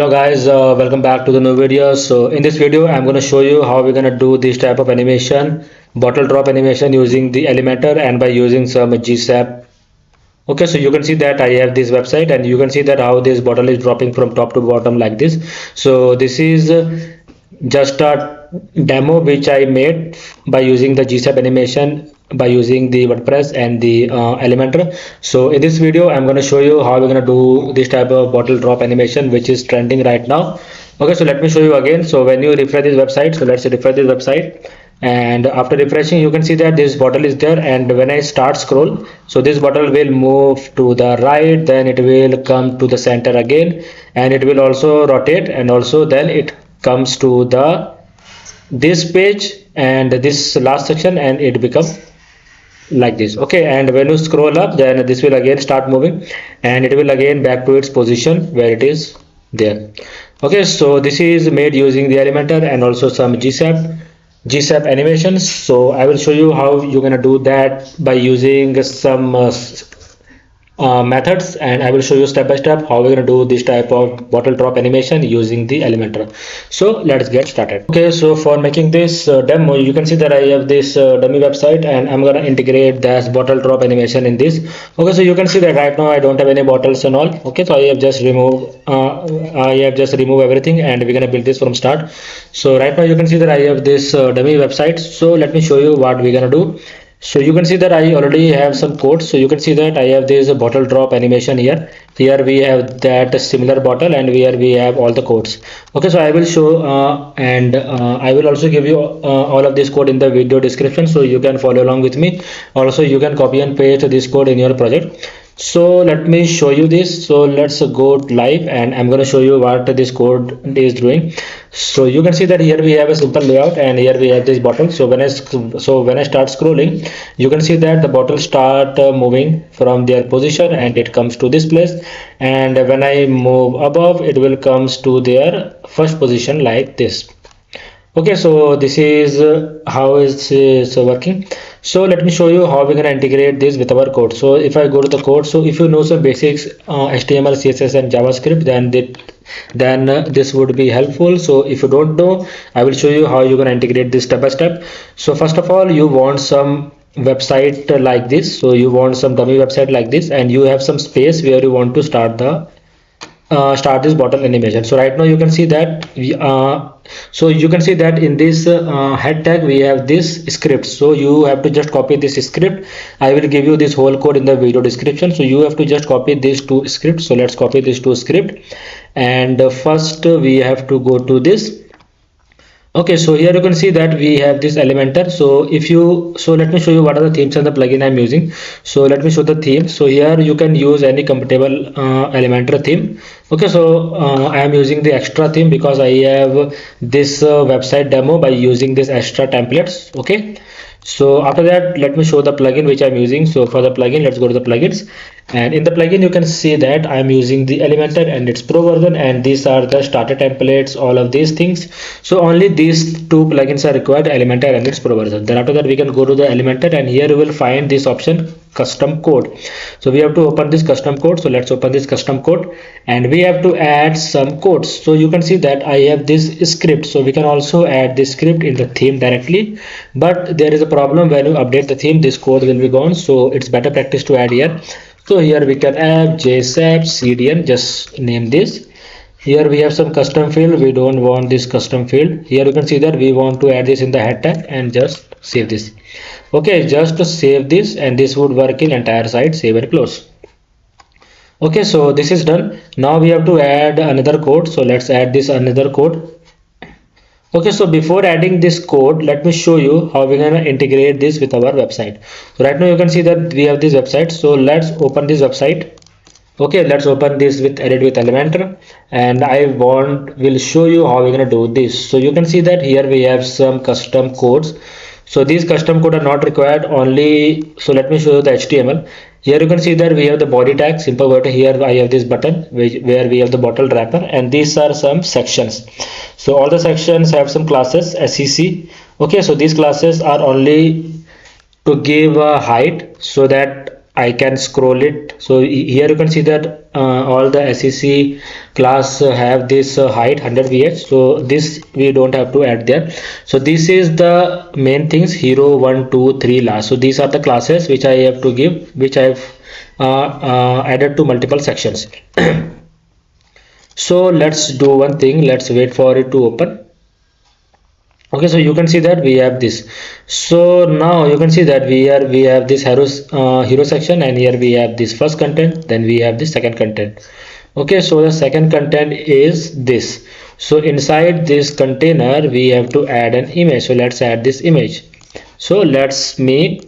Hello guys, welcome back to the new video. So in this video I'm going to show you how we're going to do this type of animation, bottle drop animation using the Elementor and by using some GSAP. Okay, so you can see that I have this website and you can see that how this bottle is dropping from top to bottom like this. So this is just a demo which I made by using the GSAP animation by using the WordPress and the Elementor. So in this video I'm going to show you how we're going to do this type of bottle drop animation which is trending right now. Okay, so let me show you again. So when you refresh this website, so let's refresh this website, and after refreshing you can see that this bottle is there, and when I start scroll, so this bottle will move to the right, then it will come to the center again, and it will also rotate, and also then it comes to the this page and this last section, and it becomes like this. Okay, and when you scroll up, then this will again start moving and it will again back to its position where it is there. Okay, so this is made using the Elementor and also some GSAP animations. So I will show you how you're gonna do that by using some methods, and I will show you step by step how we're going to do this type of bottle drop animation using the Elementor. So let's get started. Okay, so for making this demo, you can see that I have this dummy website, and I'm going to integrate this bottle drop animation in this. Okay, so you can see that right now I don't have any bottles and all. Okay, so I have just removed everything, and we're going to build this from start. So right now you can see that I have this dummy website. So let me show you what we're going to do. So you can see that I already have some code. So you can see that I have this bottle drop animation here. Here we have that similar bottle, and here we have all the codes. Okay, so I will show I will also give you all of this code in the video description, so you can follow along with me. Also you can copy and paste this code in your project. So let me show you this. So let's go live, and I'm going to show you what this code is doing. So you can see that here we have a simple layout, and here we have this bottle. So when I start scrolling, you can see that the bottle start moving from their position, and it comes to this place, and when I move above, it will comes to their first position like this. Okay, so this is how it's working. So let me show you how we're going to integrate this with our code. So if I go to the code, so if you know some basics HTML, CSS and JavaScript, then this would be helpful. So if you don't know, I will show you how you're going to integrate this step by step. So first of all, you want some website like this. So you want some dummy website like this, and you have some space where you want to start this bottle animation. So right now you can see that in this head tag we have this script. So you have to just copy this script. I will give you this whole code in the video description, so you have to just copy these two scripts. So let's copy these two scripts, and first we have to go to this. Okay, so here you can see that we have this Elementor. So let me show you what are the themes and the plugin I'm using. So let me show the theme. So here you can use any compatible Elementor theme. Okay, so I am using the extra theme because I have this website demo by using this extra templates. Okay, so after that, let me show the plugin which I'm using. So for the plugin, let's go to the plugins, and in the plugin you can see that I'm using the Elementor and its Pro version, and these are the starter templates, all of these things. So only these two plugins are required, Elementor and its Pro version. Then after that we can go to the Elementor, and here you will find this option custom code. So we have to open this custom code. So let's open this custom code, and we have to add some codes. So you can see that I have this script, so we can also add this script in the theme directly, but there is a problem when you update the theme, this code will be gone. So it's better practice to add here. So here we can add GSAP CDN, just name this. Here we have some custom field. We don't want this custom field. Here you can see that we want to add this in the head tag, and just save this. Okay, just to save this, and this would work in entire site. Save and close. Okay, so this is done. Now we have to add another code. So let's add this another code. Okay, so before adding this code, let me show you how we're going to integrate this with our website. So right now you can see that we have this website. So let's open this website. Okay, let's open this with edit with Elementor, and will show you how we're going to do this. So you can see that here we have some custom codes. So these custom codes are not required only. So let me show you the HTML. Here you can see that we have the body tag, simple word. Here I have this button where we have the bottle wrapper, and these are some sections. So all the sections have some classes SEC. Okay, so these classes are only to give a height, so that I can scroll it. So here you can see that all the SEC class have this height 100 VH. So this we don't have to add there. So this is the main things, hero 1 2 3 last. So these are the classes which I have to give, which I've added to multiple sections. So let's do one thing, let's wait for it to open. Okay, so you can see that we have this. So now you can see that we have this hero section, and here we have this first content, then we have this second content. Okay, so the second content is this. So inside this container we have to add an image. So let's add this image. So let me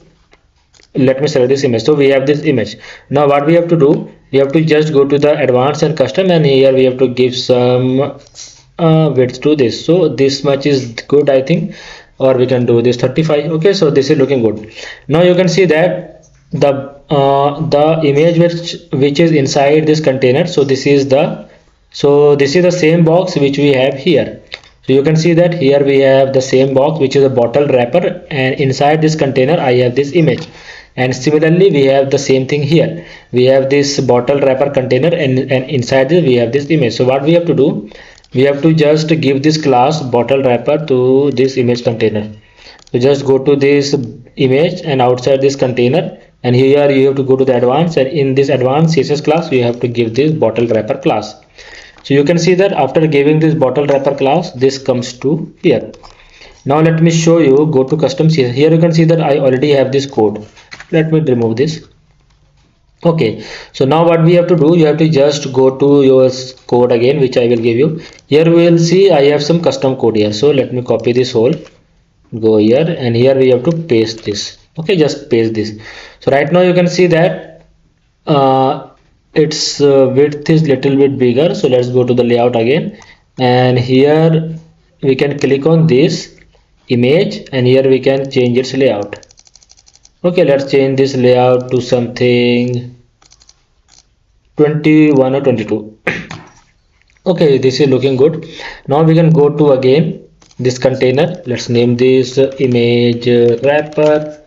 select this image. So we have this image. Now what we have to do, we have to just go to the advanced and custom, and here we have to give some width to this. So this much is good, I think, or we can do this 35. Okay, so this is looking good. Now you can see that the image which is inside this container, so this is the same box which we have here. So you can see that here we have the same box which is a bottle wrapper, and inside this container I have this image. And similarly we have the same thing here. We have this bottle wrapper container, and inside this we have this image. So what we have to do, we have to just give this class bottle wrapper to this image container. So just go to this image and outside this container, and here you have to go to the advanced, and in this advanced CSS class you have to give this bottle wrapper class. So you can see that after giving this bottle wrapper class, this comes to here. Now let me show you, go to custom CSS. Here you can see that I already have this code. Let me remove this. Okay, so now what we have to do, you have to just go to your code again, which I will give you. Here we will see I have some custom code here. So let me copy this whole, go here, and here we have to paste this. Okay, just paste this. So right now you can see that its width is little bit bigger. So let's go to the layout again, and here we can click on this image, and here we can change its layout. Okay, let's change this layout to something 21 or 22. Okay, this is looking good. Now we can go to again this container. Let's name this image wrapper.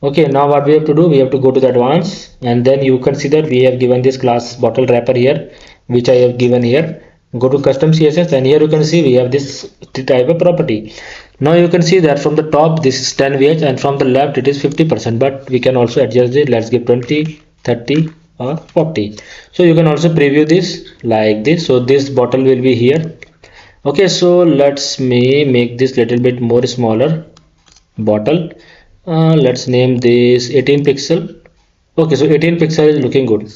Okay, now what we have to do, we have to go to the advanced, and then you can see that we have given this class bottle wrapper here, which I have given here. Go to custom CSS, and here you can see we have this type of property. Now you can see that from the top this is 10 VH, and from the left it is 50%, but we can also adjust it. Let's give 20, 30 or 40. So you can also preview this like this. So this bottle will be here. Okay, so let's make this little bit more smaller bottle. Let's name this 18 pixel. Okay, so 18 pixel is looking good.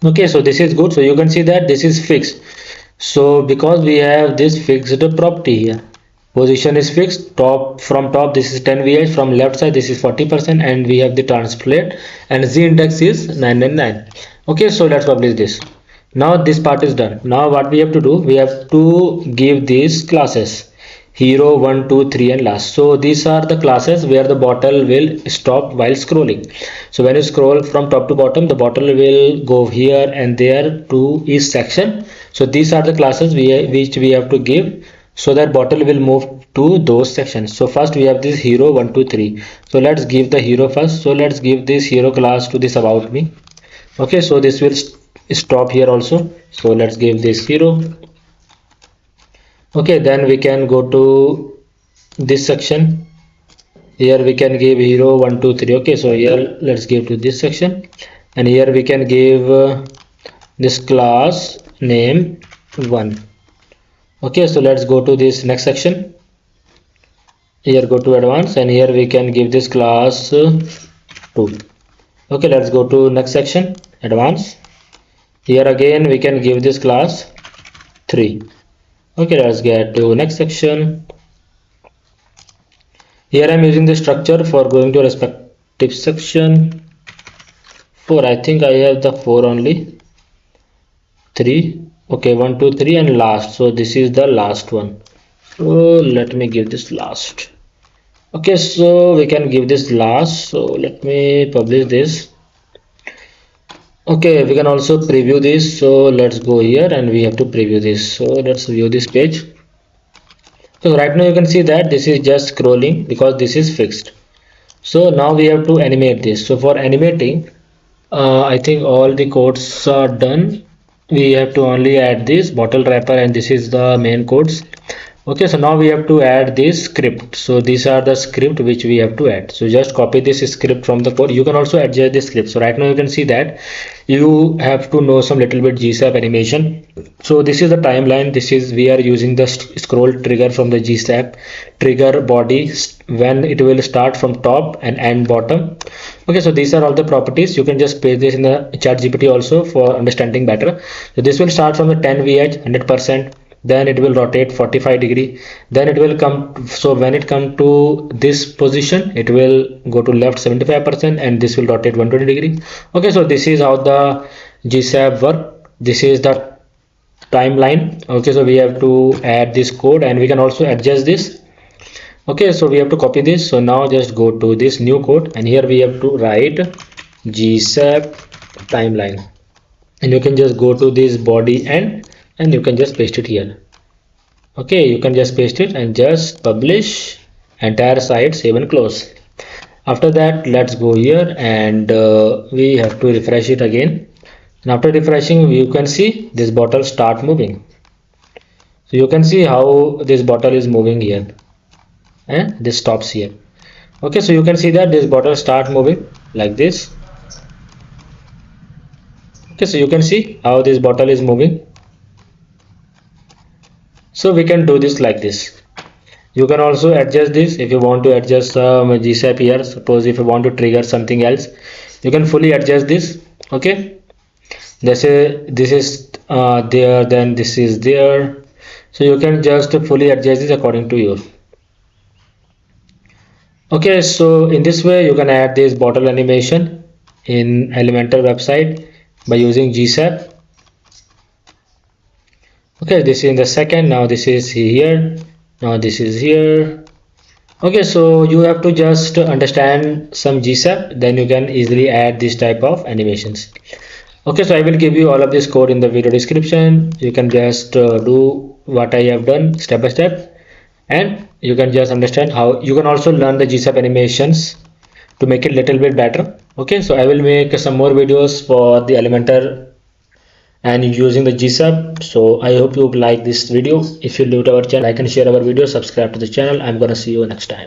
Okay, so this is good. So you can see that this is fixed. So because we have this fixed property here, position is fixed, from top this is 10 VH, from left side this is 40%, and we have the transplant, and z index is 999. Okay, so let's publish this. Now this part is done. Now what we have to do, we have to give these classes hero 1 2 3 and last. So these are the classes where the bottle will stop while scrolling. So when you scroll from top to bottom, the bottle will go here and there to each section. So these are the classes which we have to give, so that bottle will move to those sections. So first we have this hero 1 2 3. So let's give the hero first. So let's give this hero class to this about me. Okay, so this will stop here also. So let's give this hero. Okay, then we can go to this section. Here we can give hero 1 2 3. Okay, so here let's give to this section, and here we can give this class name 1. Okay, so let's go to this next section. Here go to advanced, and here we can give this class 2. Okay, let's go to next section, advanced. Here again we can give this class 3. Okay, let's get to next section. Here I'm using the structure for going to respective section. 4, I think I have the 4 only. 3. Okay, 1 2 3 and last. So this is the last one. So let me give this last. Okay, so we can give this last. So let me publish this. Okay, we can also preview this. So let's go here, and we have to preview this. So let's view this page. So right now you can see that this is just scrolling because this is fixed. So now we have to animate this. So for animating, I think all the codes are done. We have to only add this bottle wrapper, and this is the main codes. Okay, so now we have to add this script. So these are the script which we have to add. So just copy this script from the code. You can also adjust the script. So right now you can see that you have to know some little bit GSAP animation. So this is the timeline. This is, we are using the scroll trigger from the GSAP trigger body when it will start from top and end bottom. Okay, so these are all the properties. You can just paste this in the chat GPT also for understanding better. So this will start from the 10 VH 100%. Then it will rotate 45 degree, then it will come, so when it come to this position it will go to left 75%, and this will rotate 120 degree. Okay, so this is how the GSAP work. This is the timeline. Okay, so we have to add this code, and we can also adjust this. Okay, so we have to copy this. So now just go to this new code, and here we have to write GSAP timeline, and you can just go to this body and you can just paste it here. Okay, you can just paste it and just publish entire site, save and close. After that, let's go here, and we have to refresh it again. And after refreshing, you can see this bottle start moving. So you can see how this bottle is moving here, and this stops here. Okay, so you can see that this bottle start moving like this. Okay, so you can see how this bottle is moving. So we can do this like this. You can also adjust this if you want to adjust GSAP here. Suppose if you want to trigger something else, you can fully adjust this. Okay, this is there, then this is there. So you can just fully adjust this according to you. Okay, so in this way you can add this bottle animation in Elementor website by using GSAP. Okay, this is in the second. Now this is here, now this is here. Okay, so you have to just understand some GSAP, then you can easily add this type of animations. Okay, so I will give you all of this code in the video description. You can just do what I have done step by step, and you can just understand how you can also learn the GSAP animations to make it little bit better. Okay, so I will make some more videos for the Elementor and using the GSAP. So I hope you like this video. If you new to our channel, like and share our video, subscribe to the channel. I'm gonna see you next time.